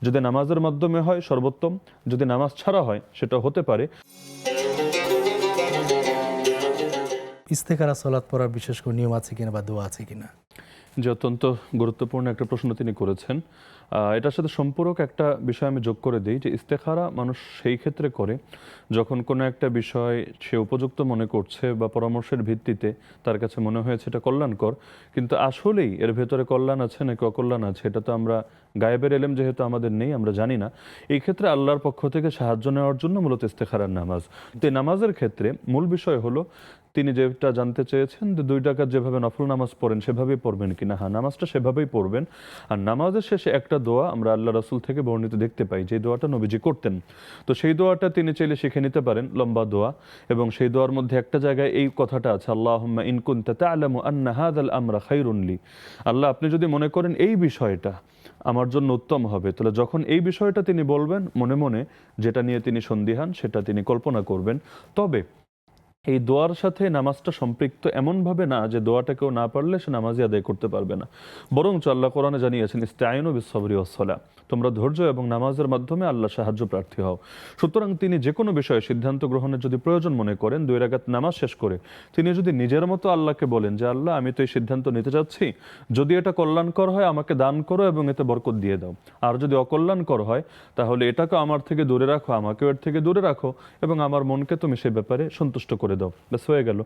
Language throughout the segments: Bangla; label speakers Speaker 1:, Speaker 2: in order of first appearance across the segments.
Speaker 1: যদি নামাজের মাধ্যমে হয় সর্বোত্তম, যদি নামাজ ছাড়া হয় সেটা হতে পারে।
Speaker 2: ইস্তেখারা সালাত পড়ার বিশেষ করে নিয়ম আছে কিনা বা দোয়া আছে কিনা?
Speaker 1: যে অত্যন্ত গুরুত্বপূর্ণ একটা প্রশ্ন তিনি করেছেন। এটার সাথে সম্পূরক একটা বিষয় আমি যোগ করে দিই যে ইস্তেখারা মানুষ সেই ক্ষেত্রে করে যখন কোনো একটা বিষয় সে উপযুক্ত মনে করছে বা পরামর্শের ভিত্তিতে তার কাছে মনে হয়েছে এটা কল্যাণকর, কিন্তু আসলেই এর ভেতরে কল্যাণ আছে নাকি অকল্যাণ আছে এটা তো আমরা গায়েবের এলেম যেহেতু আমাদের নেই, আমরা জানি না। এই ক্ষেত্রে আল্লাহর পক্ষ থেকে সাহায্য নেওয়ার জন্য মূলত ইস্তেখারার নামাজ। তো এই নামাজের ক্ষেত্রে মূল বিষয় হলো তিনি যেটা জানতে চেয়েছেন যে 2 রাকাত যেভাবে নফল নামাজ পড়েন সেভাবেই পড়বেন কিনা। হ্যাঁ, নামাজটা সেভাবেই পড়বেন। আর নামাজের শেষে একটা দোয়া আমরা আল্লাহ রাসূল থেকে বর্ণিত দেখতে পাই যে দোয়াটা নবীজি করতেন। তো সেই দোয়াটা তিনি চাইলে শিখে নিতে পারেন, লম্বা দোয়া। এবং সেই দোয়ার মধ্যে একটা জায়গায় এই কথাটা আছে, আল্লাহুম্মা ইন কুনতা তা'লামু আন্না হাযাল আমরা খায়রুন লি। আল্লাহ, আপনি যদি মনে করেন এই বিষয়টা আমার জন্য উত্তম হবে, তাহলে যখন এই বিষয়টা তিনি বলবেন মনে মনে যেটা নিয়ে তিনি সন্দিহান সেটা তিনি কল্পনা করবেন। তবে এই দোয়ার সাথে নামাজটা সম্পৃক্ত এমনভাবে না যে দোয়াটা কেউ না পারলে সে নামাজই আদায় করতে পারবে না। বরঞ্চ আল্লাহ কোরআনে জানিয়েছেন ইস্তাঈনু বিস-সাবরি ওয়াস-সালাহ, তোমরা ধৈর্য এবং নামাজের মাধ্যমে আল্লাহ সাহায্য প্রার্থী হও। সুতরাং তিনি যে কোনো বিষয়ে সিদ্ধান্ত গ্রহণের যদি প্রয়োজন মনে করেন 2 রাকাত নামাজ শেষ করে তিনি যদি নিজের মতো আল্লাহকে বলেন যে আল্লাহ, আমি তো এই সিদ্ধান্ত নিতে চাচ্ছি, যদি এটা কল্যাণকর হয় আমাকে দান করো এবং এতে বরকত দিয়ে দাও, আর যদি অকল্যাণকর হয় তাহলে এটাকে আমার থেকে দূরে রাখো, আমাকেও এর থেকে দূরে রাখো এবং আমার মনকে তুমি সে ব্যাপারে সন্তুষ্ট করে দাও, ব্যাস হয়ে গেল।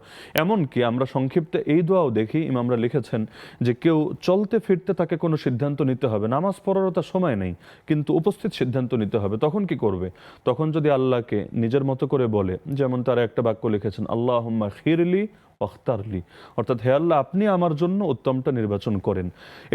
Speaker 1: এমনকি আমরা সংক্ষিপ্তে এই দোয়াও দেখি, ইমামরা লিখেছেন যে কেউ চলতে ফিরতে তাকে কোনো সিদ্ধান্ত নিতে হবে, নামাজ পড়ারও তার সময় নেই কিন্তু উপস্থিত সিদ্ধান্ত নিতে হবে, তখন কি করবে? তখন যদি আল্লাহকে নিজের মতো করে বলে, যেমন তারা একটা বাক্য লিখেছেন, আল্লাহুম্মা খিরলি ওয়াখতারলি, অর্থাৎ হে আল্লাহ, আপনি আমার জন্য উত্তমটা নির্বাচন করেন।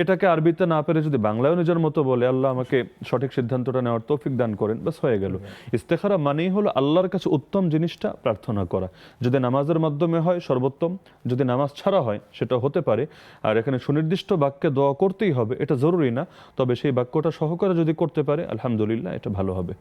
Speaker 1: এটাকে আরবিতে না পেরে যদি বাংলায়ও নিজের মতো বলে, আল্লাহ আমাকে সঠিক সিদ্ধান্তটা নেওয়ার তৌফিক দান করেন, ব্যাস হয়ে গেল। ইস্তেখারা মানেই হলো আল্লাহর কাছে উত্তম জিনিসটা প্রার্থনা করা। যদি নামাজের মাধ্যমে হয় সর্বোত্তম, যদি নামাজ ছাড়া হয় সেটা হতে পারে। আর এখানে সুনির্দিষ্ট বাক্যে দোয়া করতেই হবে এটা জরুরি না, তবে সেই বাক্যটা সহকারে যদি করতে পারে আলহামদুলিল্লাহ এটা ভালো হবে।